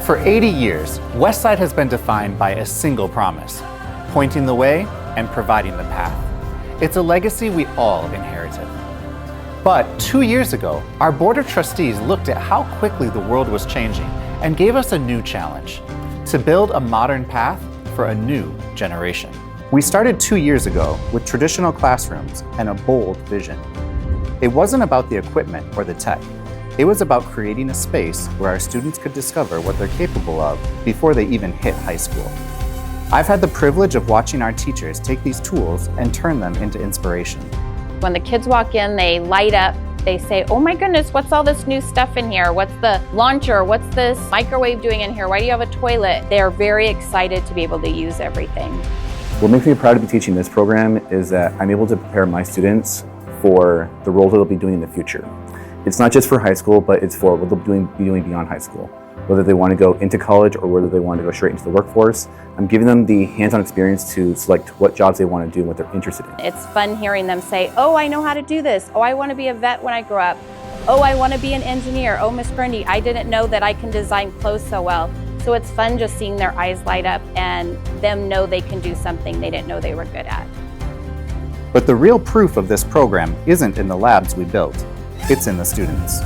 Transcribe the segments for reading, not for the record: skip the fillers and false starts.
For 80 years, Westside has been defined by a single promise: pointing the way and providing the path. It's a legacy we all inherited. But 2 years ago, our Board of Trustees looked at how quickly the world was changing and gave us a new challenge: to build a modern path for a new generation. We started 2 years ago with traditional classrooms and a bold vision. It wasn't about the equipment or the tech. It was about creating a space where our students could discover what they're capable of before they even hit high school. I've had the privilege of watching our teachers take these tools and turn them into inspiration. When the kids walk in, they light up. They say, "Oh my goodness, what's all this new stuff in here? What's the launcher? What's this microwave doing in here? Why do you have a toilet?" They're very excited to be able to use everything. What makes me proud to be teaching this program is that I'm able to prepare my students for the role that they'll be doing in the future. It's not just for high school, but it's for what they'll be doing beyond high school. Whether they want to go into college or whether they want to go straight into the workforce, I'm giving them the hands-on experience to select what jobs they want to do and what they're interested in. It's fun hearing them say, "Oh, I know how to do this. Oh, I want to be a vet when I grow up. Oh, I want to be an engineer. Oh, Miss Grundy, I didn't know that I can design clothes so well." So it's fun just seeing their eyes light up and them know they can do something they didn't know they were good at. But the real proof of this program isn't in the labs we built. It's in the students.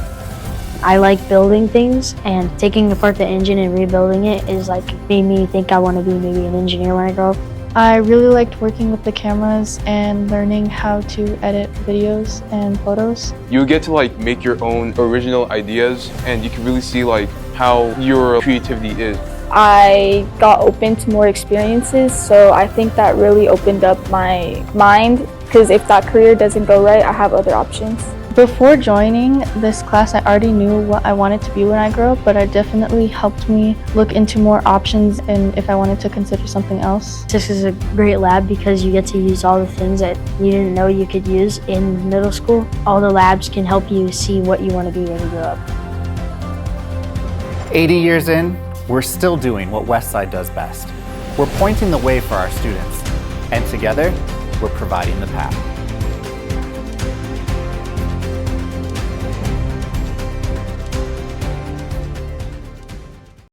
I like building things, and taking apart the engine and rebuilding it is like made me think I want to be maybe an engineer when I grow up. I really liked working with the cameras and learning how to edit videos and photos. You get to make your own original ideas, and you can really see how your creativity is. I got open to more experiences, so I think that really opened up my mind, because if that career doesn't go right, I have other options. Before joining this class, I already knew what I wanted to be when I grow up, but it definitely helped me look into more options and if I wanted to consider something else. This is a great lab because you get to use all the things that you didn't know you could use in middle school. All the labs can help you see what you want to be when you grow up. 80 years in, we're still doing what Westside does best. We're pointing the way for our students, and together, we're providing the path.